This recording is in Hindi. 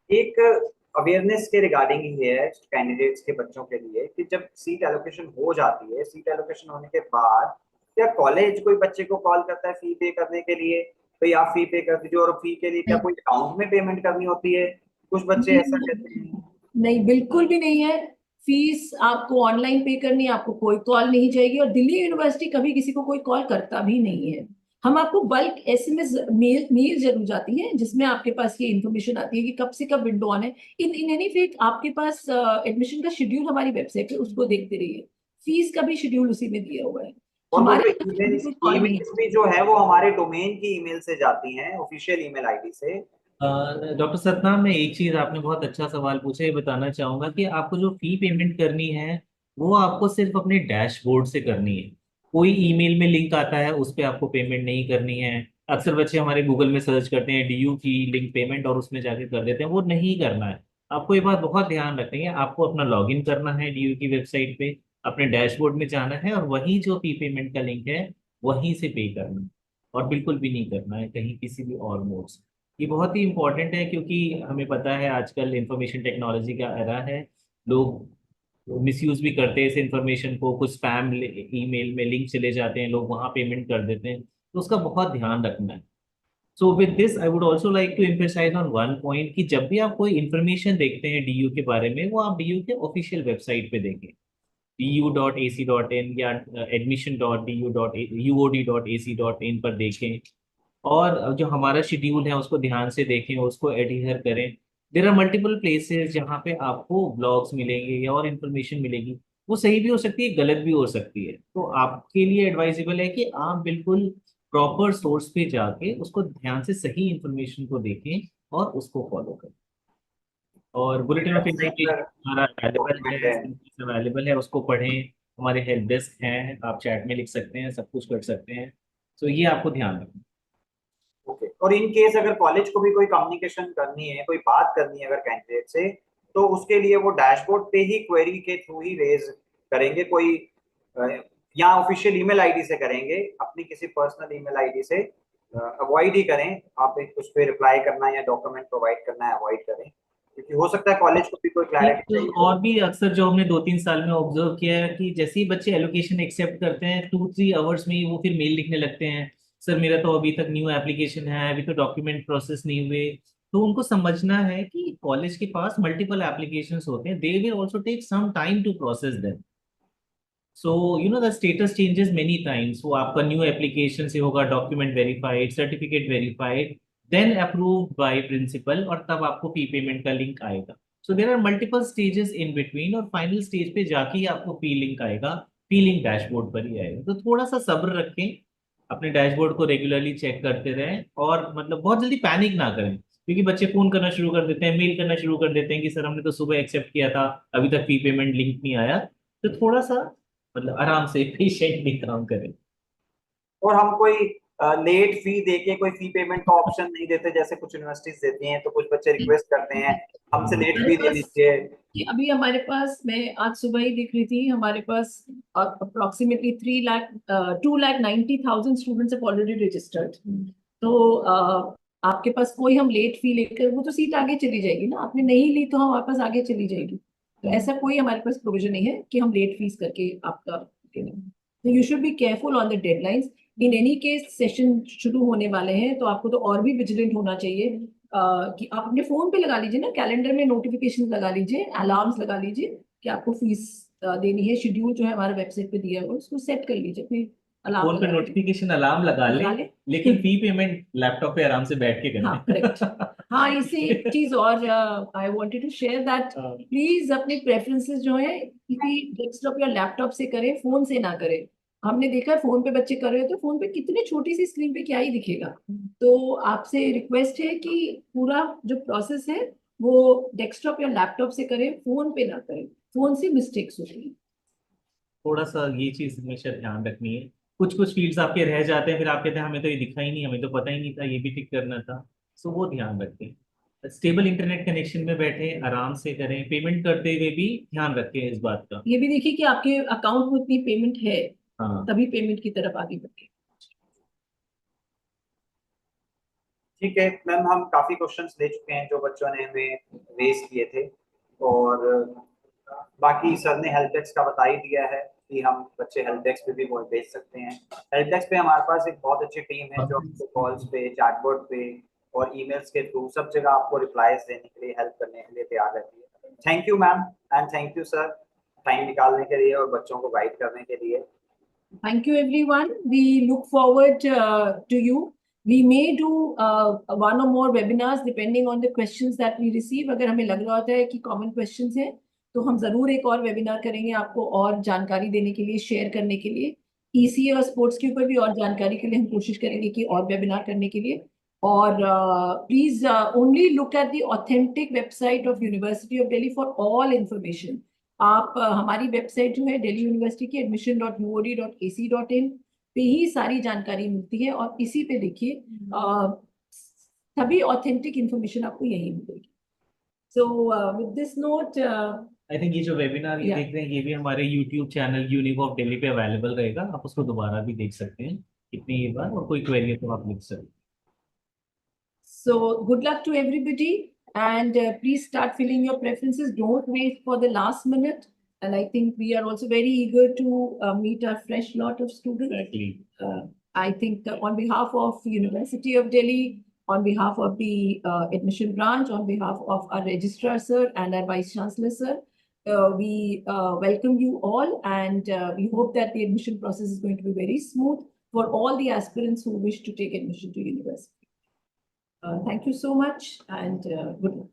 एक अवेयरनेस के रिगार्डिंग ही है कैंडिडेट्स के बच्चों के लिए कि जब सीट एलोकेशन हो जाती है, सीट एलोकेशन होने के बाद क्या कॉलेज कोई बच्चे को कॉल करता है फी पे करने के लिए, तो आप फी पे कर दीजिए, और फी के लिए क्या नहीं, कोई अकाउंट में पेमेंट करनी होती है? कुछ बच्चे ऐसा कहते हैं। नहीं बिल्कुल भी नहीं है। फीस आपको ऑनलाइन पे करनी है, आपको कोई कॉल नहीं जाएगी, और दिल्ली यूनिवर्सिटी कभी किसी को कोई कॉल करता भी नहीं है। हम आपको बल्क एसएमएस मेल जरूर जाती है जिसमें आपके पास ये इन्फॉर्मेशन आती है कि कब से कब विंडो ऑन है। इन इन एनी फेक आपके पास एडमिशन का शेड्यूल हमारी वेबसाइट पे, उसको देखते रहिए। फीस का भी शेड्यूल उसी में दिया हुआ है। और वो हमारे जो यहाँ कभी ईमेल्स कोई कॉल नहीं ईमेल्स भी जो है वो हमारे डोमेन की ईमेल से जाती हैं, ऑफिशियल ईमेल आईडी से। है। डॉक्टर सतनाम, मैं एक चीज, आपने बहुत अच्छा सवाल पूछा, ये बताना चाहूंगा कि आपको जो फी पेमेंट करनी है वो आपको सिर्फ अपने डैशबोर्ड से करनी है। कोई ईमेल में लिंक आता है उस पर आपको पेमेंट नहीं करनी है। अक्सर बच्चे हमारे गूगल में सर्च करते हैं डीयू की लिंक पेमेंट और उसमें जाके कर देते हैं, वो नहीं करना है। आपको ये बात बहुत ध्यान रखनी है, आपको अपना लॉगिन करना है डीयू की वेबसाइट पे, अपने डैशबोर्ड में जाना है और वही जो फी पेमेंट का लिंक है वहीं से पे करना है। और बिल्कुल भी नहीं करना है कहीं किसी भी और मोड से। ये बहुत ही इंपॉर्टेंट है क्योंकि हमें पता है आजकल इंफॉर्मेशन टेक्नोलॉजी का एरा है। लोग मिसयूज भी करते हैं इस इंफॉर्मेशन को, कुछ स्पैम ईमेल में लिंक चले जाते हैं, लोग वहां पेमेंट कर देते हैं, तो उसका बहुत ध्यान रखना है। So with this I would also like to emphasize on one point कि जब भी आप कोई इंफॉर्मेशन देखते हैं डीयू के बारे में, वो आप डीयू के ऑफिशियल वेबसाइट पे देखें। du.ac.in या admission.du.uod.ac.in पर देखें। और जो हमारा शेड्यूल है उसको ध्यान से देखें, उसको एडहियर करें। देर आर मल्टीपल प्लेसेस जहाँ पे आपको ब्लॉग्स मिलेंगे या और इन्फॉर्मेशन मिलेगी। वो सही भी हो सकती है, गलत भी हो सकती है, तो आपके लिए एडवाइजेबल है कि आप बिल्कुल प्रॉपर सोर्स पे जाके उसको ध्यान से सही इन्फॉर्मेशन को देखें और उसको फॉलो करें। और बुलेटिन ऑफ इंडिया के सर हमारा अवेलेबल डॉक्यूमेंट है, है। अवेलेबल है, उसको पढ़ें। हमारे हेल्प डेस्क हैं, आप चैट में लिख सकते हैं, सब कुछ कर सकते हैं। तो ये आपको ध्यान रखना। ओके, और इन केस अगर कॉलेज को भी कोई कम्युनिकेशन करनी है, कोई बात करनी है अगर कैंडिडेट से, तो उसके लिए वो डैशबोर्ड पे ही क्वेरी के थ्रू ही रेज करेंगे, कोई अ, या ऑफिशियल ईमेल आईडी से करेंगे, अपनी किसी पर्सनल ईमेल आईडी से अवॉइड ही करें। आप उस पर रिप्लाई करना या डॉक्यूमेंट प्रोवाइड करना है अवॉइड करें, क्योंकि हो सकता है कॉलेज को भी कोई एक क्लैरिटी चाहिए हो। और भी अक्सर जो हमने 2-3 साल में ऑब्जर्व किया है कि जैसे ही बच्चे एलोकेशन एक्सेप्ट करते हैं 2-3 आवर्स में ही वो फिर मेल लिखने लगते हैं, सर मेरा तो अभी तक न्यू एप्लीकेशन है, अभी तो डॉक्यूमेंट प्रोसेस नहीं हुए। तो उनको समझना है कि कॉलेज के पास मल्टीपल एप्लीकेशंस होते हैं, they will also take some time to process them. So you know the status changes many times, वो आपका न्यू एप्लीकेशन से होगा document verified, certificate verified, then approved by principal, और तब आपको फी पेमेंट का लिंक आएगा। So there are multiple stages in between, और फाइनल स्टेज पे जाके ही आपको फी लिंक आएगा। फी लिंक डैशबोर्ड पर ही आएगा, तो थोड़ा सा सब्र रखें, अपने डैशबोर्ड को रेगुलरली चेक करते रहें, और मतलब बहुत जल्दी पैनिक ना करें, क्योंकि बच्चे फोन करना शुरू कर देते हैं, मेल करना शुरू कर देते हैं कि सर हमने तो सुबह एक्सेप्ट किया था, अभी तक फी पेमेंट लिंक नहीं आया। तो थोड़ा सा मतलब आराम से पेशेंटली काम करें। और हम कोई लेट फी देके कोई फी पेमेंट का ऑप्शन नहीं देते, जैसे कुछ यूनिवर्सिटीज देती हैं, तो कुछ बच्चे रिक्वेस्ट करते हैं हमसे लेट हमारे फी ले पास लीजिए। कि अभी हमारे पास, मैं आज सुबह ही देख रही थी, हमारे पास approximately 3 lakh 2,90,000 students have already registered. तो आपके पास कोई हम लेट फी लेकर, वो तो सीट आगे चली जाएगी ना, आपने नहीं ली तो हम वापस आगे चली जाएगी। तो ऐसा कोई हमारे पास प्रोविजन नहीं है कि हम लेट फीस करके आपका तो you should be careful on the deadlines. In any case session शुरू होने वाले हैं तो आपको तो और भी विजिलेंट होना चाहिए। कि आप अपने फोन पे लगा लीजिए ना, कैलेंडर में नोटिफिकेशन लगा लीजिए, अलार्म्स लगा लीजिए कि आपको फीस देनी है। शेड्यूल जो है हमारे वेबसाइट पे दिया है उसको सेट कर लीजिए, फिर अलार्म फोन पे लगा लीजिए। नोटिफिकेशन अलार्म लगा ले, लगा ले। लेकिन फी पेमेंट लैपटॉप पे आराम से बैठ के हाँ करना करेक्ट। हाँ, इससे एक है। चीज और I wanted to share that please अपने प्रेफरेंसेस जो है किसी डेस्कटॉप या लैपटॉप से करें, फोन से ना करें। हमने देखा है फोन पे बच्चे कर रहे हो तो फोन पे कितनी छोटी सी स्क्रीन पे क्या ही दिखेगा। तो आपसे रिक्वेस्ट है कि पूरा जो प्रोसेस है वो डेस्कटॉप या लैपटॉप से करें, फोन पे ना करें। फोन से मिस्टेक्स होती है। थोड़ा सा ये चीज हमेशा ध्यान रखनी है। कुछ कुछ फील्ड्स आपके रह जाते हैं, फिर आप कहते हैं हमें तो ये दिखा ही नहीं, हमें तो पता ही नहीं था, ये भी टिक करना था। सो वो ध्यान रखें, स्टेबल इंटरनेट कनेक्शन में बैठे आराम से करें, पेमेंट करते हुए भी ध्यान रखें इस बात का। ये भी देखिए कि आपके अकाउंट में इतनी पेमेंट है, हाँ। तभी पेमेंट की तरफ आगे बढ़े। ठीक है मैम, हम काफी क्वेश्चंस ले चुके हैं जो बच्चों ने हमें रेज किए थे, और बाकी सर ने हेल्प डेस्क का बता ही दिया है कि हम बच्चे हेल्प डेस्क पे भी वो भेज सकते हैं। हेल्प डेस्क पे हमारे पास एक बहुत अच्छी टीम है जो आपको कॉल्स पे, चैटबॉट पे और ईमेल्स के थ्रू सब जगह आपको रिप्लाईज देने के लिए, हेल्प करने के लिए तैयार रहती है। Thank you ma'am and thank you sir, time निकालने के लिए और बच्चों को गाइड करने के लिए। Thank you, everyone. We look forward to you. We may do one or more webinars depending on the questions that we receive. अगर हमें लग रहा होता है कि common questions हैं, तो हम जरूर एक और वेबिनार करेंगे आपको और जानकारी देने के लिए, शेयर करने के लिए। ECA और स्पोर्ट्स के ऊपर भी और जानकारी के लिए हम कोशिश करेंगे कि और वेबिनार करने के लिए। और please only look at the authentic website of university of Delhi for all information. आप हमारी वेबसाइट जो है दिल्ली यूनिवर्सिटी की admission.uod.ac.in पे ही सारी जानकारी मिलती है, और इसी पे देखिए सभी ऑथेंटिक इंफॉर्मेशन आपको यही मिलेगी। सो with this note I think ये जो वेबिनार ये देख रहे हैं ये भी हमारे YouTube channel unique of Delhi पे अवेलेबल रहेगा, आप उसको दोबारा भी देख सकते हैं कितनी बार, और कोई क्वेरी है तो आप लिख सकते हैं। So good luck to everybody, and please start filling your preferences. Don't wait for the last minute. And I think we are also very eager to meet our fresh lot of students. Exactly. I think on behalf of University of Delhi, on behalf of the admission branch, on behalf of our registrar sir and our vice chancellor sir, we welcome you all, and we hope that the admission process is going to be very smooth for all the aspirants who wish to take admission to university. Thank you so much, and good luck.